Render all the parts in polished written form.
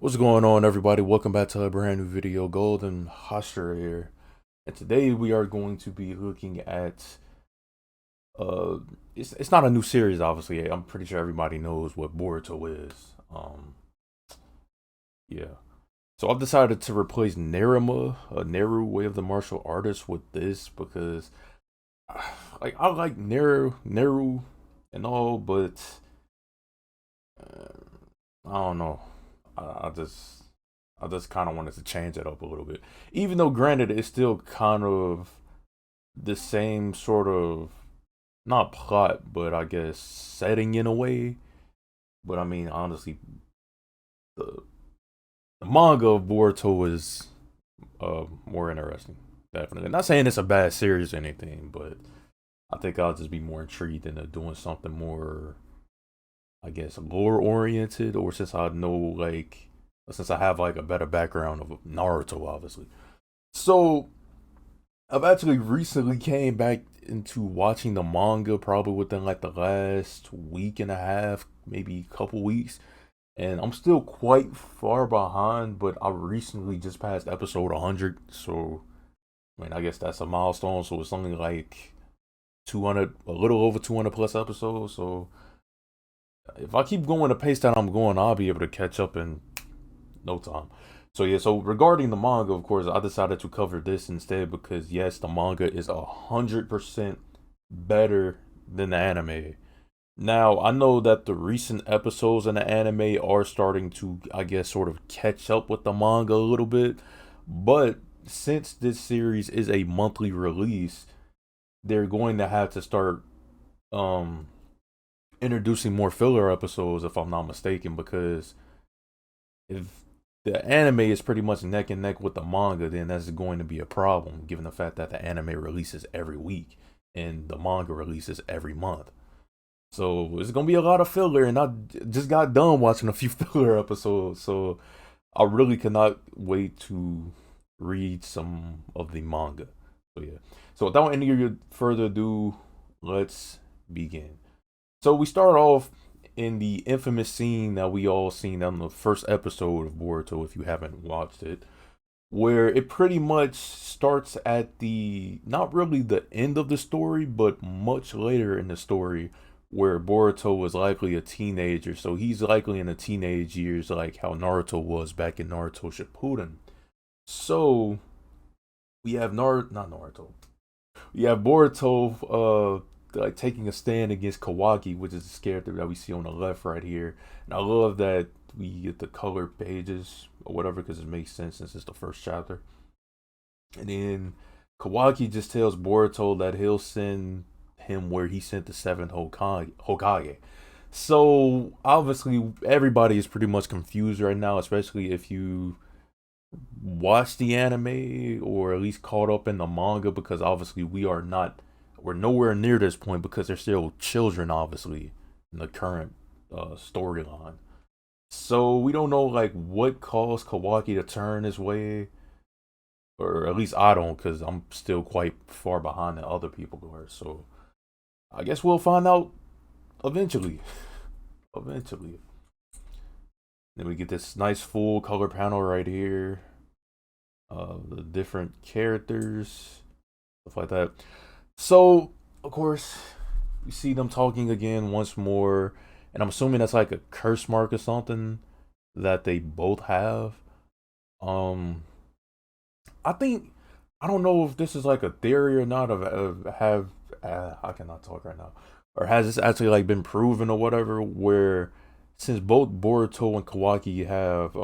What's going on, everybody? Welcome back to a brand new video. goldenhashira here, and today we are going to be looking at uh, it's not a new series, obviously. I'm pretty sure everybody knows what Boruto is. Yeah. So I've decided to replace Neru, Way of the Martial Artist, with this because, like, I like Neru, and all, but uh, I don't know. I just kind of wanted to change it up a little bit. Even though, granted, it's still kind of the same sort of, not plot, but I guess setting in a way. But I mean, honestly, the the manga of Boruto is more interesting. Definitely. Not saying it's a bad series or anything, but I think I'll just be more intrigued into doing something more, I guess, lore oriented, or since I have like a better background of Naruto, obviously. So I've actually recently came back into watching the manga, probably within like the last week and a half, maybe couple weeks, and I'm still quite far behind. But I recently just passed episode 100, so I mean, I guess that's a milestone. So it's only like 200, a little over 200 plus episodes. So if I keep going the pace that I'm going, I'll be able to catch up in no time. So yeah, so regarding the manga, of course, I decided to cover this instead because yes, the manga is 100% better than the anime. Now, I know that the recent episodes in the anime are starting to, I guess, sort of catch up with the manga a little bit, but since this series is a monthly release, they're going to have to start um introducing more filler episodes, if I'm not mistaken, because if the anime is pretty much neck and neck with the manga, then that's going to be a problem, given the fact that the anime releases every week and the manga releases every month. So it's gonna be a lot of filler, and I just got done watching a few filler episodes, so I really cannot wait to read some of the manga. So yeah. So without any further ado, let's begin. So we start off in the infamous scene that we all seen on the first episode of Boruto, if you haven't watched it, where it pretty much starts at the, not really the end of the story, but much later in the story, where Boruto was likely a teenager. So he's likely in the teenage years, like how Naruto was back in Naruto Shippuden. So we have not Naruto. We have Boruto like taking a stand against Kawaki, which is the character that we see on the left right here. And I love that we get the color pages or whatever because it makes sense since it's the first chapter. And then Kawaki just tells Boruto that he'll send him where he sent the seventh Hokage. So obviously everybody is pretty much confused right now, especially if you watch the anime or at least caught up in the manga, because obviously we're nowhere near this point because they're still children, obviously, in the current storyline. So we don't know like what caused Kawaki to turn his way, or at least I don't, because I'm still quite far behind the other people are. So I guess we'll find out eventually. Eventually. Then we get this nice full color panel right here of the different characters, stuff like that. So, of course, we see them talking again once more, and I'm assuming that's like a curse mark or something that they both have. Um, I think, I don't know if this is like a theory or not, of have I cannot talk right now, or has this actually like been proven or whatever, where since both Boruto and Kawaki have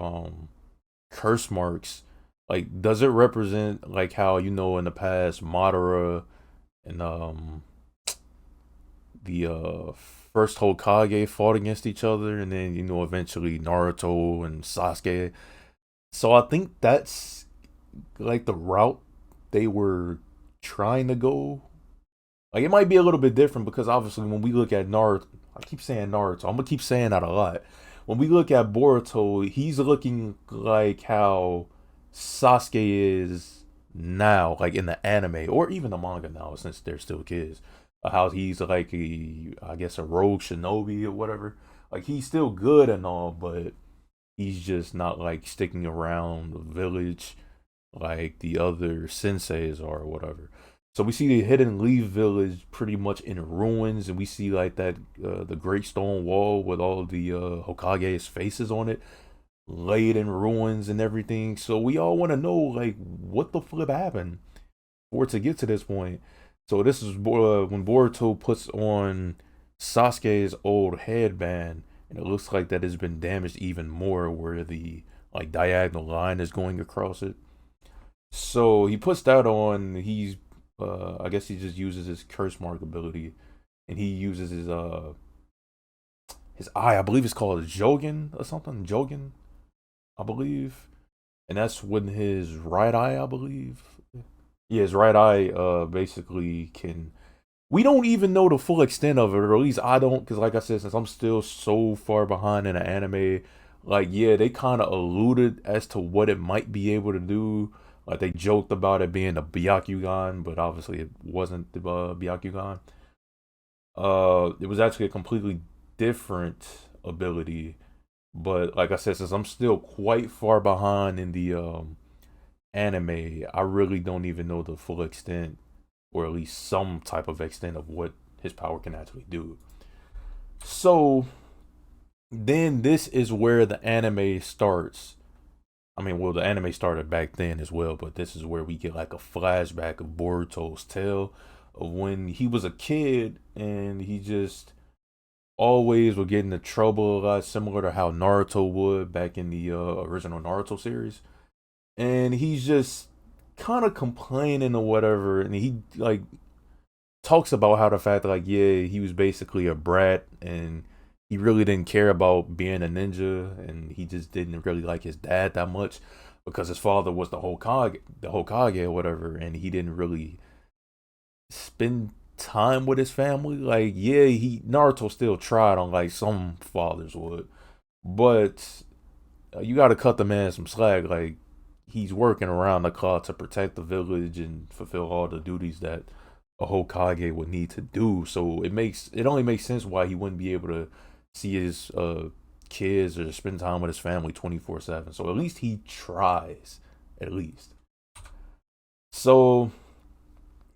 curse marks, like does it represent like how, in the past Madara and the first Hokage fought against each other, and then eventually Naruto and Sasuke. So I think that's like the route they were trying to go. Like it might be a little bit different because obviously when we look at Naruto, I keep saying Naruto, I'm gonna keep saying that a lot. When we look at Boruto, he's looking like how Sasuke is now, like in the anime or even the manga now, since they're still kids. How he's like I guess a rogue shinobi or whatever. Like he's still good and all, but He's just not like sticking around the village like the other senseis are or whatever. So we see the Hidden Leaf Village pretty much in ruins, and we see like that the Great Stone Wall with all the Hokage's faces on it, laid in ruins and everything. So we all want to know like what the flip happened for it to get to this point. So this is when Boruto puts on Sasuke's old headband, and it looks like that has been damaged even more, where the like diagonal line is going across it. So he puts that on. I guess he just uses his curse mark ability, and he uses his eye. I believe it's called Jogen or something. Jogen, I believe, and that's when his right eye, I believe. Yeah, his right eye basically can. We don't even know the full extent of it, or at least I don't, because like I said, since I'm still so far behind in the anime, like yeah, they kind of alluded as to what it might be able to do. Like they joked about it being a Byakugan, but obviously it wasn't the Byakugan. It was actually a completely different ability. But like I said, since I'm still quite far behind in the anime, I really don't even know the full extent, or at least some type of extent of what his power can actually do. So then this is where the anime starts. I mean, well, the anime started back then as well, but this is where we get like a flashback of Boruto's tale of when he was a kid and he just always would get into trouble a lot, similar to how Naruto would back in the original Naruto series. And he's just kind of complaining or whatever, and he like talks about how the fact that like yeah, he was basically a brat and he really didn't care about being a ninja, and he just didn't really like his dad that much because his father was the Hokage or whatever, and he didn't really spend time with his family. Like yeah, he Naruto still tried on like some fathers would, but you got to cut the man some slack. Like he's working around the clock to protect the village and fulfill all the duties that a Hokage would need to do. So it only makes sense why he wouldn't be able to see his kids or spend time with his family 24/7. So at least he tries, at least. So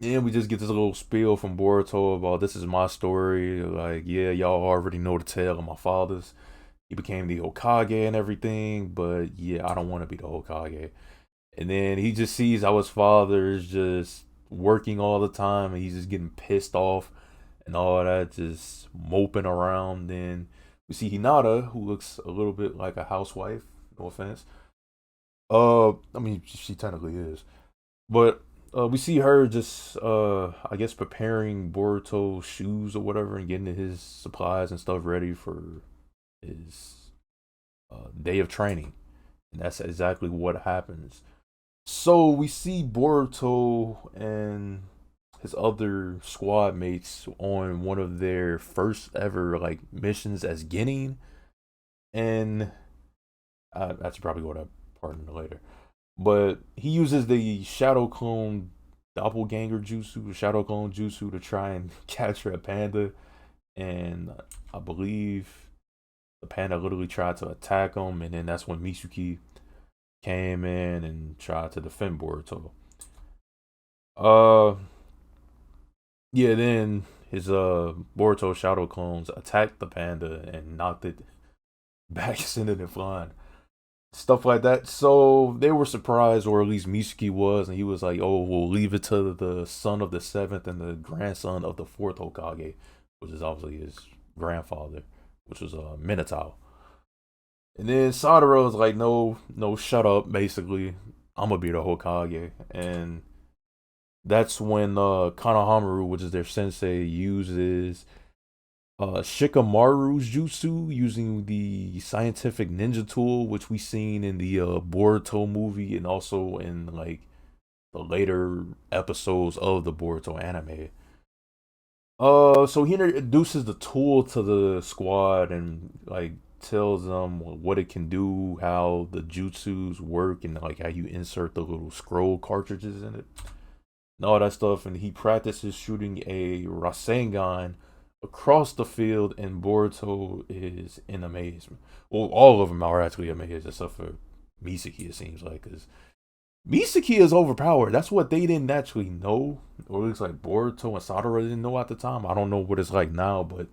yeah, we just get this little spiel from Boruto about this is my story. Like yeah, y'all already know the tale of my father's. He became the Hokage and everything, but yeah, I don't want to be the Hokage. And then he just sees how his father is just working all the time and he's just getting pissed off and all that, just moping around. Then we see Hinata, who looks a little bit like a housewife, no offense. I mean, she technically is. But we see her just, I guess, preparing Boruto's shoes or whatever and getting his supplies and stuff ready for his day of training. And that's exactly what happens. So we see Boruto and his other squad mates on one of their first ever like missions as Genin, and I should probably go to that part in later. But he uses the Shadow Clone Doppelganger Jutsu, Shadow Clone Jutsu, to try and capture a panda, and I believe the panda literally tried to attack him, and then that's when Mitsuki came in and tried to defend Boruto. Uh, yeah, then his Boruto Shadow Clones attacked the panda and knocked it back, sending it flying. Stuff like that. So they were surprised, or at least Mitsuki was, and he was like, "Oh, we'll leave it to the son of the seventh and the grandson of the fourth Hokage," which is obviously his grandfather, which was Minato. And then Sadara was like, "No, no, shut up." Basically, I'm gonna be the Hokage, and that's when Kanohamaru, which is their sensei, uses Shikamaru's jutsu, using the scientific ninja tool, which we seen in the Boruto movie and also in like the later episodes of the Boruto anime. So he introduces the tool to the squad and like tells them what it can do, how the jutsus work, and like how you insert the little scroll cartridges in it, and all that stuff. And he practices shooting a Rasengan across the field, and Boruto is in amazement. Well, all of them are actually amazed, except for Misaki, it seems like, because Misaki is overpowered. That's what they didn't actually know, or at least like Boruto and Sadara didn't know at the time. I don't know what it's like now, but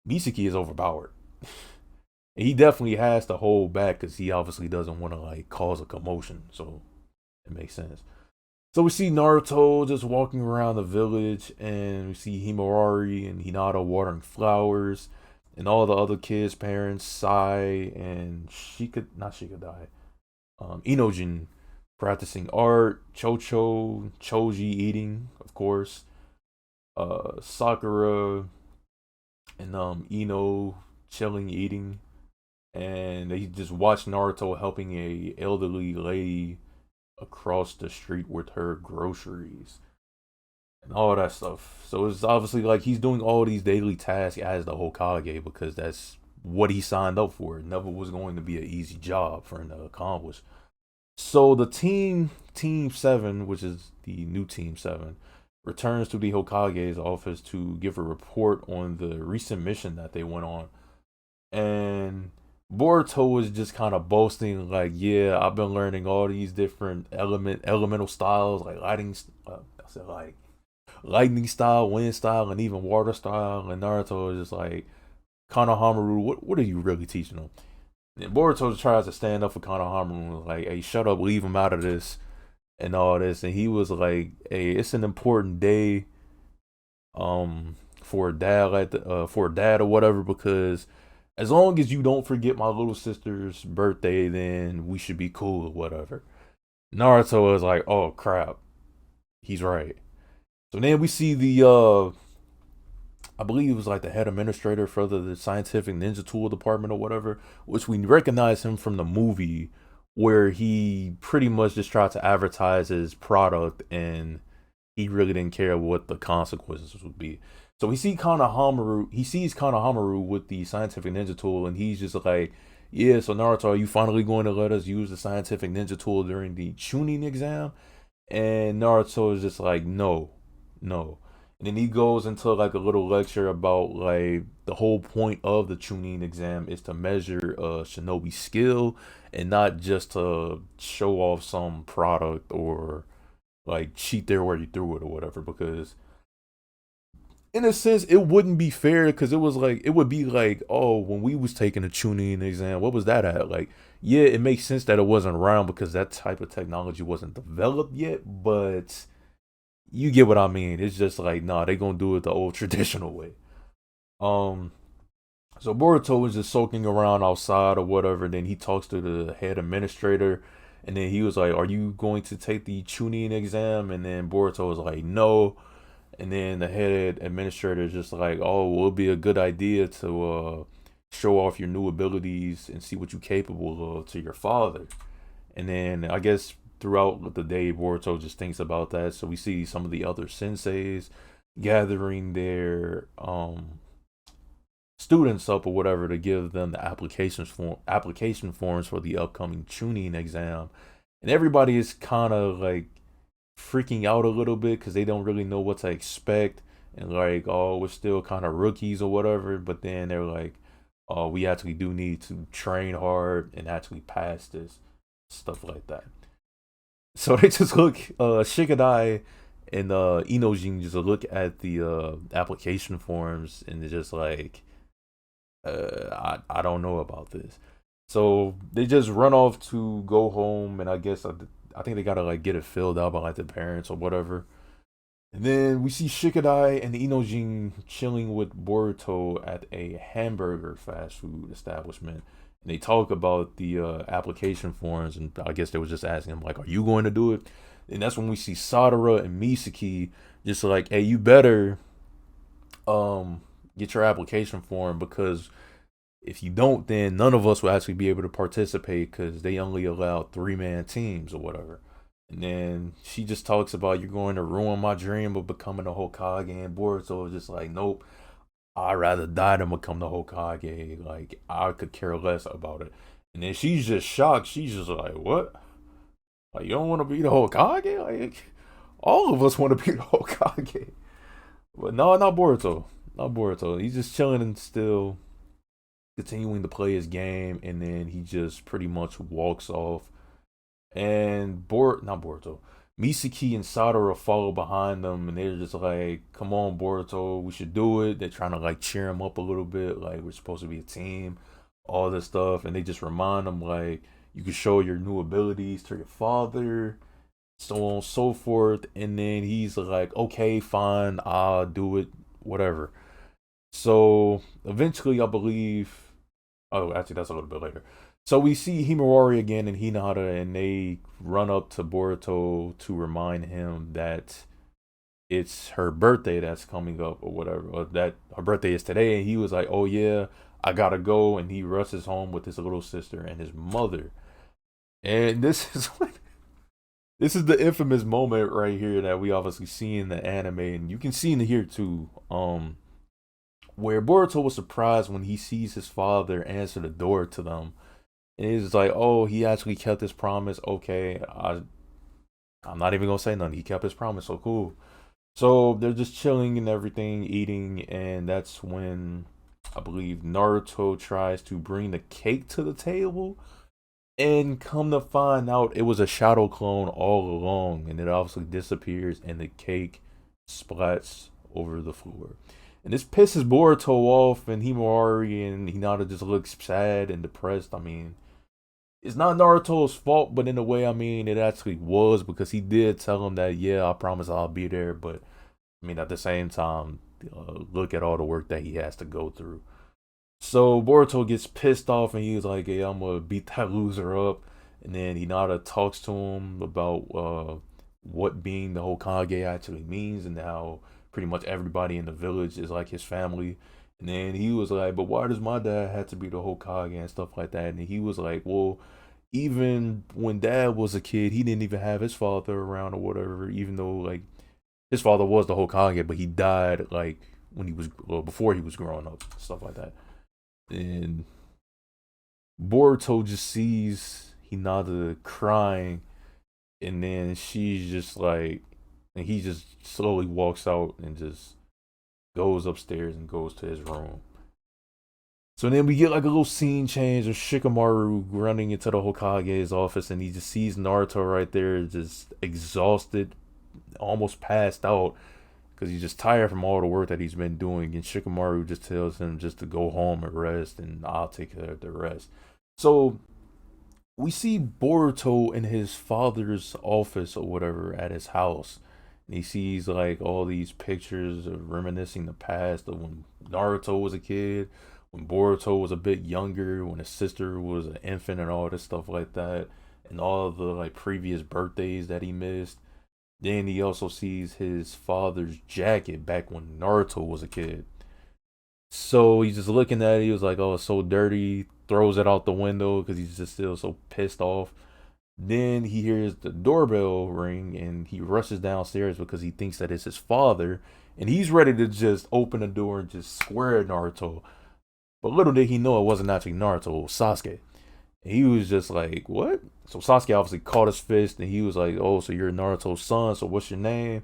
Misaki is overpowered. He definitely has to hold back because he obviously doesn't want to like cause a commotion. So it makes sense. So we see Naruto just walking around the village, and we see Himawari and Hinata watering flowers, and all the other kids' parents, Sai and not Shikadai, Inojin practicing art, Choji eating, of course, Sakura and Ino chilling eating, and they just watch Naruto helping a elderly lady across the street with her groceries and all that stuff. So it's obviously like he's doing all these daily tasks as the Hokage because that's what he signed up for. It never was going to be an easy job for him to accomplish. So the Team 7, which is the new Team 7, returns to the Hokage's office to give a report on the recent mission that they went on. And Boruto was just kind of boasting, like, yeah, I've been learning all these different elemental styles, like lightning style, wind style, and even water style. And Naruto is just like, Konohamaru, what are you really teaching them? And Boruto tries to stand up for Konohamaru, like, hey, shut up, leave him out of this, and all this. And he was like, hey, it's an important day, for a dad or whatever, because as long as you don't forget my little sister's birthday, then we should be cool or whatever. Naruto is like, oh crap, he's right. So then we see I believe it was like the head administrator for the scientific ninja tool department or whatever, which we recognize him from the movie where he pretty much just tried to advertise his product and he really didn't care what the consequences would be. So he sees Konohamaru with the scientific ninja tool, and he's just like, yeah, so Naruto, are you finally going to let us use the scientific ninja tool during the Chunin exam? And Naruto is just like, no, no. And then he goes into like a little lecture about like the whole point of the Chunin exam is to measure shinobi skill and not just to show off some product or like cheat their way through it or whatever. Because in a sense, it wouldn't be fair because it would be like, oh, when we was taking a Chunin exam, what was that at? Like, yeah, it makes sense that it wasn't around because that type of technology wasn't developed yet, but you get what I mean. It's just like, nah, they gonna do it the old traditional way. Um, so Boruto was just soaking around outside or whatever. Then he talks to the head administrator, and then he was like, "Are you going to take the Chunin exam?" And then Boruto was like, "No." And then the head administrator is just like, "Oh, well, it'll be a good idea to show off your new abilities and see what you're capable of to your father." And then I guess throughout the day, Boruto just thinks about that. So we see some of the other senseis gathering their students up or whatever to give them the application forms for the upcoming Chunin exam. And everybody is kind of like freaking out a little bit because they don't really know what to expect. And like, oh, we're still kind of rookies or whatever. But then they're like, oh, we actually do need to train hard and actually pass this. Stuff like that. So they just look, Shikadai and Inojin just look at the application forms and they're just like, I don't know about this. So they just run off to go home, and I think they gotta like get it filled out by like the parents or whatever. And then we see Shikadai and Inojin chilling with Boruto at a hamburger fast food establishment. And they talk about the application forms, and I guess they was just asking him like, "Are you going to do it?" And that's when we see Sadara and Misaki just like, "Hey, you better get your application form because if you don't, then none of us will actually be able to participate because they only allow 3-man teams or whatever." And then she just talks about, "You're going to ruin my dream of becoming a Hokage," and Boruto is just like, "Nope. I'd rather die than become the Hokage. Like, I could care less about it." And then she's just shocked. She's just like, what? Like, you don't want to be the Hokage? Like, all of us want to be the Hokage. But no, not Boruto. not Boruto. He's just chilling and still continuing to play his game, and then he just pretty much walks off. And not Boruto, Misaki and Sadaru follow behind them, and they're just like, "Come on, Boruto, we should do it." They're trying to like cheer him up a little bit, like we're supposed to be a team, all this stuff, and they just remind him like you can show your new abilities to your father, so on and so forth. And then he's like, "Okay, fine, I'll do it, whatever." So eventually, I believe. Oh, actually, that's a little bit later. So we see Himawari again and Hinata, and they run up to Boruto to remind him that it's her birthday that's coming up or whatever, or that her birthday is today. And he was like, "Oh yeah, I gotta go," and he rushes home with his little sister and his mother. And this is this is the infamous moment right here that we obviously see in the anime, and you can see in here too. Where Boruto was surprised when he sees his father answer the door to them. And he's like, "Oh, he actually kept his promise. Okay, I'm not even gonna say nothing. He kept his promise, so cool." So they're just chilling and everything, eating, and that's when I believe Naruto tries to bring the cake to the table. And come to find out, it was a shadow clone all along, and it obviously disappears, and the cake splats over the floor. And this pisses Boruto off, and Himawari and Hinata just looks sad and depressed. I mean, it's not Naruto's fault, but in a way, I mean, it actually was, because he did tell him that, yeah, I promise I'll be there. But I mean, at the same time, look at all the work that he has to go through. So Boruto gets pissed off, and he's like, "Hey, I'm gonna beat that loser up." And then Hinata talks to him about what being the Hokage actually means, and how pretty much everybody in the village is like his family. And then he was like, "But why does my dad have to be the Hokage and stuff like that?" And he was like, "Well, even when dad was a kid, he didn't even have his father around or whatever, even though like his father was the Hokage, but he died like when he was, well, before he was growing up, stuff like that." And Boruto just sees Hinata crying, and then she's just like, and he just slowly walks out and just goes upstairs and goes to his room. So then we get like a little scene change of Shikamaru running into the Hokage's office, and he just sees Naruto right there, just exhausted, almost passed out, because he's just tired from all the work that he's been doing. And Shikamaru just tells him just to go home and rest, and I'll take care of the rest. So we see Boruto in his father's office or whatever at his house. And he sees like all these pictures of reminiscing the past of when Naruto was a kid, when Boruto was a bit younger, when his sister was an infant, and all this stuff like that, and all the like previous birthdays that he missed. Then he also sees his father's jacket back when Naruto was a kid. So he's just looking at it. He was like, "Oh, it's so dirty." Throws it out the window because he's just still so pissed off. Then he hears the doorbell ring, and he rushes downstairs because he thinks that it's his father. And he's ready to just open the door and just swear at Naruto. But little did he know it wasn't actually Naruto, it was Sasuke. And he was just like, "What?" So Sasuke obviously caught his fist, and he was like, "Oh, so you're Naruto's son, so what's your name?"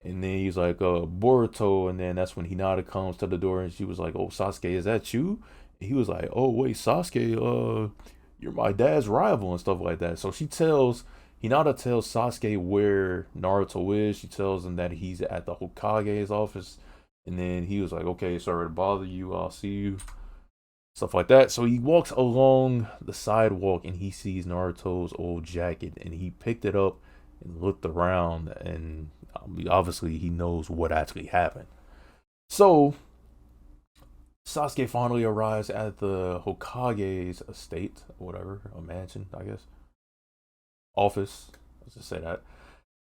And then he's like, "Boruto." And then that's when Hinata comes to the door, and she was like, "Oh, Sasuke, is that you?" And he was like, "Oh, wait, Sasuke, you're my dad's rival," and stuff like that. So Hinata tells Sasuke where Naruto is. She tells him that he's at the Hokage's office. And then he was like, "Okay, sorry to bother you. I'll see you." Stuff like that. So he walks along the sidewalk, and he sees Naruto's old jacket, and he picked it up and looked around, and obviously he knows what actually happened. So Sasuke finally arrives at the Hokage's estate, or whatever, a mansion, I guess, office. Let's just say that.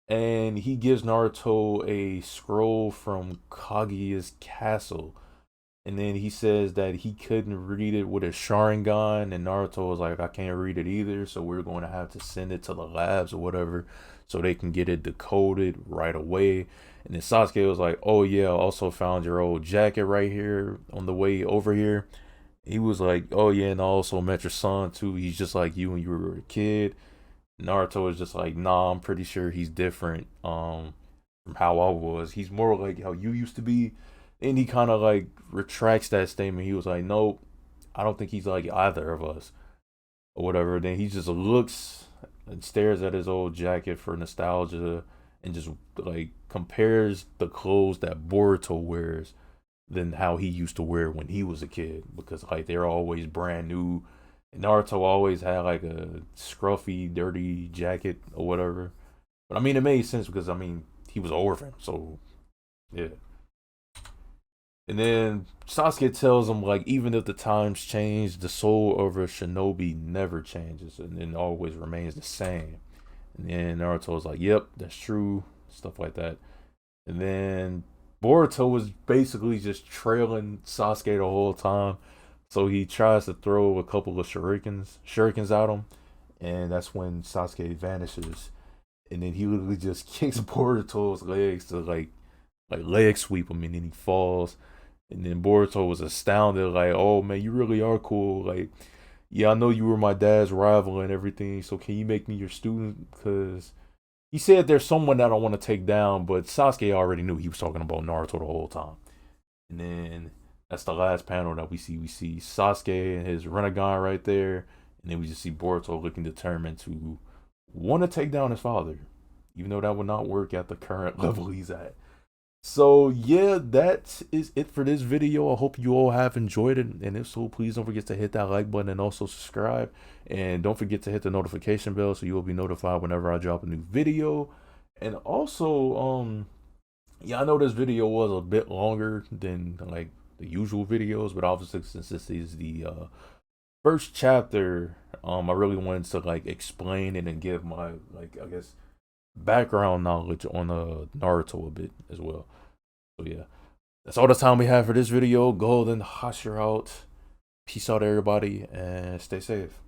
And he gives Naruto a scroll from Kaguya's castle. And then he says that he couldn't read it with a Sharingan, and Naruto was like, "I can't read it either, so we're going to have to send it to the labs or whatever, so they can get it decoded right away." And then Sasuke was like, "Oh yeah, I also found your old jacket right here on the way over here." He was like, "Oh yeah, and I also met your son too. He's just like you when you were a kid." Naruto was just like, "Nah, I'm pretty sure he's different from how I was. He's more like how you used to be." And he kind of like retracts that statement. He was like, nope, I don't think he's like either of us or whatever. Then he just looks and stares at his old jacket for nostalgia and just like compares the clothes that Boruto wears than how he used to wear when he was a kid, because like they're always brand new. And Naruto always had like a scruffy, dirty jacket or whatever. But I mean, it made sense because I mean he was an orphan, so yeah. And then Sasuke tells him like even if the times change, the soul of a shinobi never changes and it always remains the same. And then Naruto's like, "Yep, that's true," stuff like that. And then Boruto was basically just trailing Sasuke the whole time. So he tries to throw a couple of shurikens at him, and that's when Sasuke vanishes. And then he literally just kicks Boruto's legs to like leg sweep him, and then he falls. And then Boruto was astounded, like, "Oh man, you really are cool. Like, yeah, I know you were my dad's rival and everything. So can you make me your student? Because he said there's someone that I want to take down, but Sasuke already knew he was talking about Naruto the whole time." And then that's the last panel that we see. We see Sasuke and his Rinnegan right there, and then we just see Boruto looking determined to want to take down his father, even though that would not work at the current level he's at. So yeah, that is it for this video. I hope you all have enjoyed it, and if so, please don't forget to hit that like button and also subscribe, and don't forget to hit the notification bell so you will be notified whenever I drop a new video. And also, yeah, I know this video was a bit longer than like the usual videos, but obviously since this is the first chapter, I really wanted to like explain it and give my like I guess background knowledge on Naruto a bit as well. So yeah, that's all the time we have for this video. Golden Hashira out. Peace out, everybody, and stay safe.